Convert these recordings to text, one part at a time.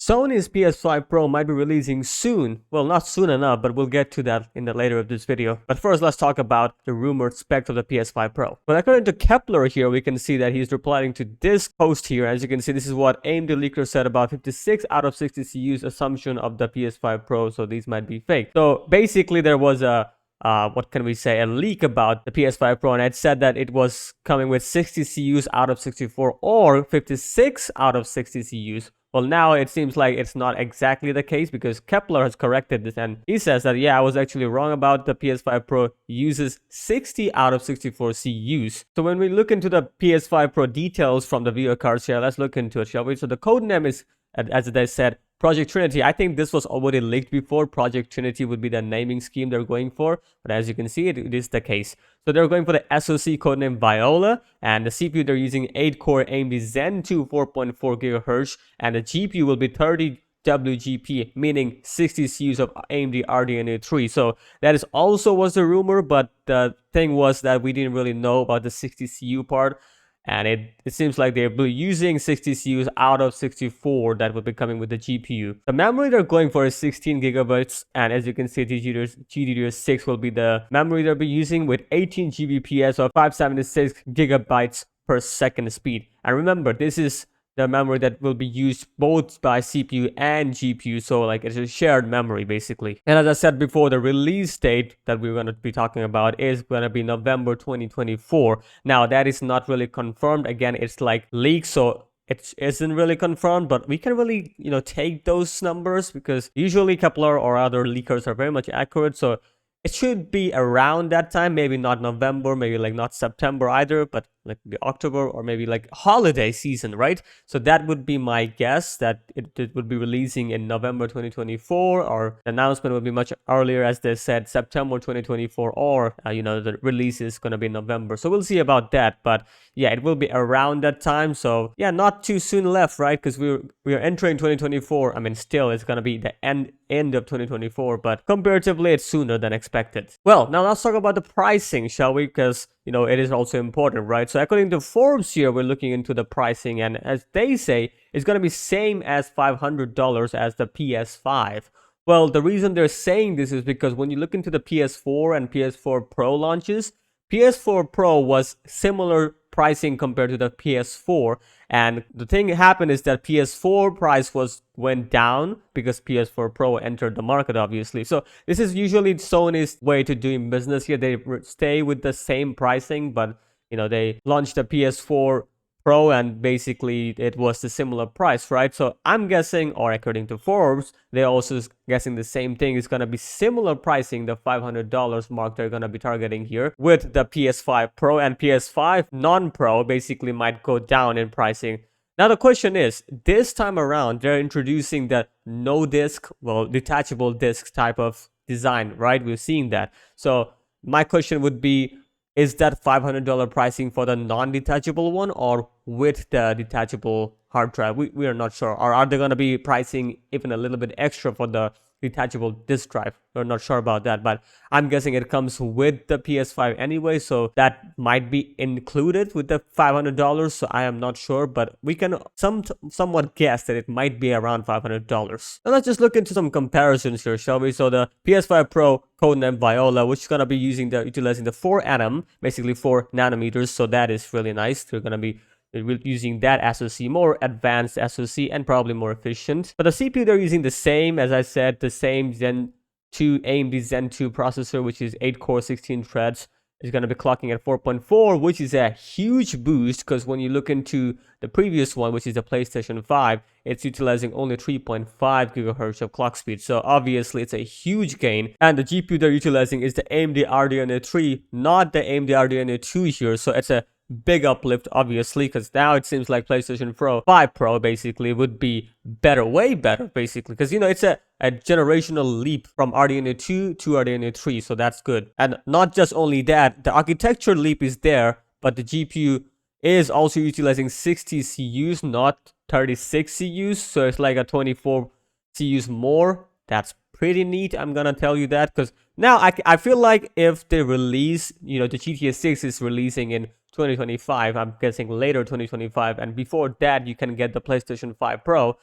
Sony's PS5 Pro might be releasing soon. Well, not soon enough, but we'll get to that in the later of this video. But first, let's talk about the rumored spec of the PS5 Pro. Well, according to Kepler here, we can see that he's replying to this post here. As you can see, this is what AMD leaker said about 56 out of 60 CUs assumption of the PS5 Pro, so these might be fake. So basically, there was a what can we say, a leak about the PS5 Pro, and it said that it was coming with 60 CUs out of 64 or 56 out of 60 CUs. Well, now it seems like it's not exactly the case because Kepler has corrected this, and he says that, yeah, I was actually wrong about the PS5 Pro uses 60 out of 64 CUs. So when we look into the PS5 Pro details from the video cards here, let's look into it, shall we? So the code name is, as they said, Project Trinity. I think this was already leaked before. Project Trinity would be the naming scheme they're going for, but as you can see, it is the case. So they're going for the SoC codename Viola, and the CPU they're using 8-core AMD Zen 2 4.4 GHz, and the GPU will be 30 WGP, meaning 60 CUs of AMD RDNA 3. So that is also was the rumor, but the thing was that we didn't really know about the 60 CU part. And it seems like they're using 60 CUs out of 64 that will be coming with the GPU. The memory they're going for is 16 gigabytes, and as you can see, GDDR6 will be the memory they'll be using with 18 Gbps of 576 gigabytes per second speed. And remember, this is the memory that will be used both by CPU and GPU, so like it's a shared memory basically. And as I said before, the release date that we're going to be talking about is going to be November 2024. Now that is not really confirmed. Again, it's like leaks, so it isn't really confirmed, but we can really, take those numbers because usually Kepler or other leakers are very much accurate. So it should be around that time, maybe not November, maybe like not September either, but like maybe October or maybe like holiday season, right? So that would be my guess that it would be releasing in November 2024, or the announcement would be much earlier, as they said, September 2024, or the release is going to be in November. So we'll see about that, but yeah, it will be around that time. So yeah, not too soon left, right? Because we're entering 2024. I mean, still it's going to be the end of 2024, but comparatively it's sooner than expected. Well, now let's talk about the pricing, shall we? Because it is also important, right? So according to Forbes here, we're looking into the pricing, and as they say, it's going to be same as $500 as the PS5. Well, the reason they're saying this is because when you look into the PS4 and PS4 Pro launches, PS4 Pro was similar pricing compared to the PS4, and the thing happened is that PS4 price went down because PS4 Pro entered the market, obviously. So this is usually Sony's way to doing business here. They stay with the same pricing, but they launched the PS4 Pro and basically it was the similar price, right? So I'm guessing, or according to Forbes, they're also guessing the same thing. It's going to be similar pricing, the $500 mark they're going to be targeting here with the PS5 Pro, and PS5 non-Pro basically might go down in pricing. Now the question is, this time around, they're introducing the no disc, well, detachable disc type of design, right? We're seeing that. So my question would be, is that $500 pricing for the non-detachable one or with the detachable hard drive? We are not sure. Or are they going to be pricing even a little bit extra for the detachable disk drive? We're not sure about that, but I'm guessing it comes with the PS5 anyway, so that might be included with the $500. So I am not sure, but we can somewhat guess that it might be around $500. Now let's just look into some comparisons here, shall we? So the PS5 Pro codename Viola, which is going to be utilizing the 4nm, basically 4 nanometers, so that is really nice. They're going to be using that SoC, more advanced SoC and probably more efficient. But the CPU, they're using the same, as I said, the same AMD Zen 2 processor, which is 8-core 16 threads. It's going to be clocking at 4.4, which is a huge boost because when you look into the previous one, which is the PlayStation 5, it's utilizing only 3.5 gigahertz of clock speed. So obviously it's a huge gain. And the GPU they're utilizing is the AMD RDNA 3, not the AMD RDNA 2 here. So it's a big uplift, obviously, because now it seems like PlayStation 5 Pro basically would be better, way better, basically, because it's a generational leap from RDNA 2 to RDNA 3, so that's good. And not just only that, the architecture leap is there, but the GPU is also utilizing 60 CUs, not 36 CUs, so it's like a 24 CUs more. That's pretty neat, I'm gonna tell you that, because now I feel like if they release, the GTA 6 is releasing in 2025, I'm guessing later 2025, and before that you can get the PlayStation 5 Pro.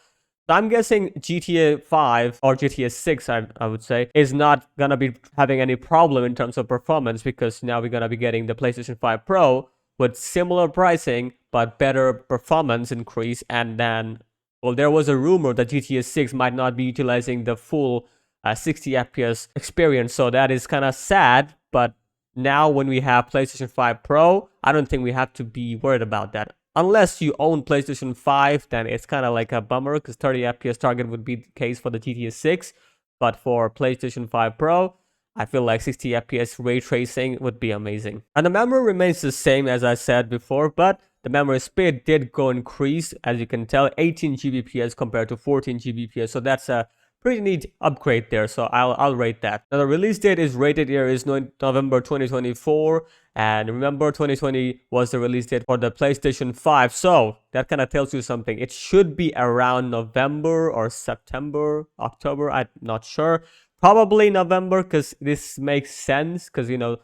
So I'm guessing GTA 5 or GTA 6, I would say, is not gonna be having any problem in terms of performance because now we're gonna be getting the PlayStation 5 Pro with similar pricing but better performance increase. And then, well, there was a rumor that GTA 6 might not be utilizing the full 60 FPS experience, so that is kind of sad. But now when we have PlayStation 5 Pro, I don't think we have to be worried about that. Unless you own PlayStation 5, then it's kind of like a bummer because 30 FPS target would be the case for the GTA 6. But for PlayStation 5 Pro, I feel like 60 FPS ray tracing would be amazing. And the memory remains the same as I said before, but the memory speed did go increase, as you can tell, 18 Gbps compared to 14 Gbps. So that's a pretty neat upgrade there, so I'll rate that. Now the release date is rated here is November 2024, and remember 2020 was the release date for the PlayStation 5, so that kind of tells you something. It should be around November or September, October, I'm not sure. Probably November, because this makes sense, because you know,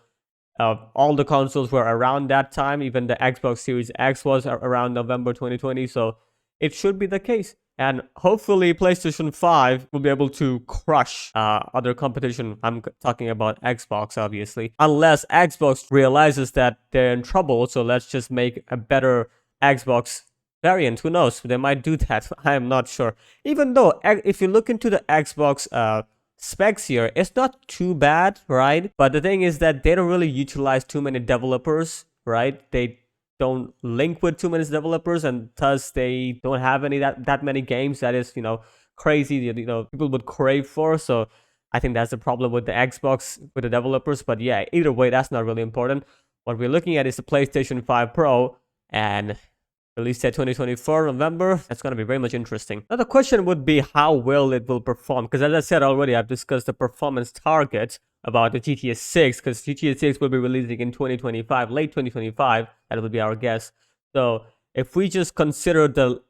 all the consoles were around that time. Even the Xbox Series X was around November 2020, so it should be the case. And hopefully PlayStation 5 will be able to crush other competition. I'm talking about Xbox, obviously. Unless Xbox realizes that they're in trouble, so let's just make a better Xbox variant. Who knows? They might do that. I am not sure. Even though, if you look into the Xbox specs here, it's not too bad, right? But the thing is that they don't really utilize too many developers, right? They don't link with too many developers, and thus they don't have any that many games that is, you know, crazy, you know, people would crave for. So I think that's the problem with the Xbox, with the developers. But yeah, either way, that's not really important. What we're looking at is the PlayStation 5 Pro, and release date 2024 November. That's going to be very much interesting. Now the question would be how well it will perform, because as I said already, I've discussed the performance target about the GTA 6, because GTA 6 will be releasing in 2025, late 2025. That would be our guess. So if we just consider the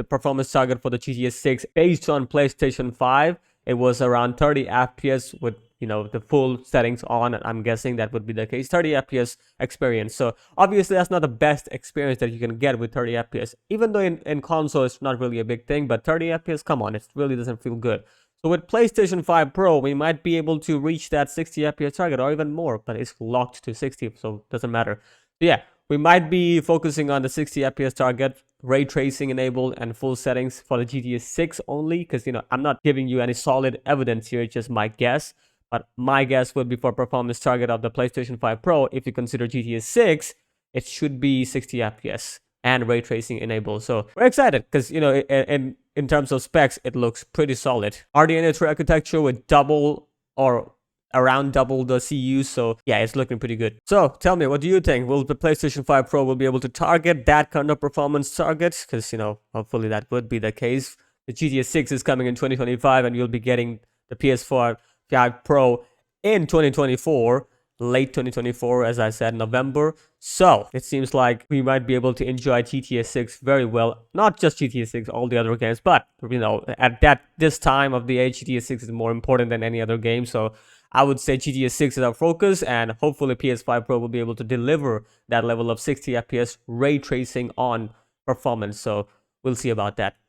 performance target for the GTA 6 based on PlayStation 5, it was around 30 FPS with, you know, the full settings on. I'm guessing that would be the case, 30 FPS experience. So obviously that's not the best experience that you can get with 30 FPS, even though in console it's not really a big thing. But 30 FPS, come on, it really doesn't feel good. So with PlayStation 5 Pro, we might be able to reach that 60 FPS target or even more, but it's locked to 60, so it doesn't matter. So yeah, we might be focusing on the 60 FPS target, ray tracing enabled, and full settings for the GTA 6 only, because, you know, I'm not giving you any solid evidence here, it's just my guess. But my guess would be for performance target of the PlayStation 5 Pro, if you consider GTA 6, it should be 60 FPS and ray tracing enabled. So we're excited because, you know, in terms of specs, it looks pretty solid. RDNA 3 architecture with double or around double the CU, so yeah, it's looking pretty good. So tell me, what do you think? Will the PlayStation 5 Pro will be able to target that kind of performance target? Because, you know, hopefully that would be the case. The GTA 6 is coming in 2025, and you'll be getting the PS5 Pro in 2024, late 2024, as I said, November. So it seems like we might be able to enjoy GTA 6 very well. Not just GTA 6, all the other games, but, you know, at this time of the age, GTA 6 is more important than any other game. So I would say GTA 6 is our focus, and hopefully PS5 Pro will be able to deliver that level of 60 FPS ray tracing on performance. So we'll see about that.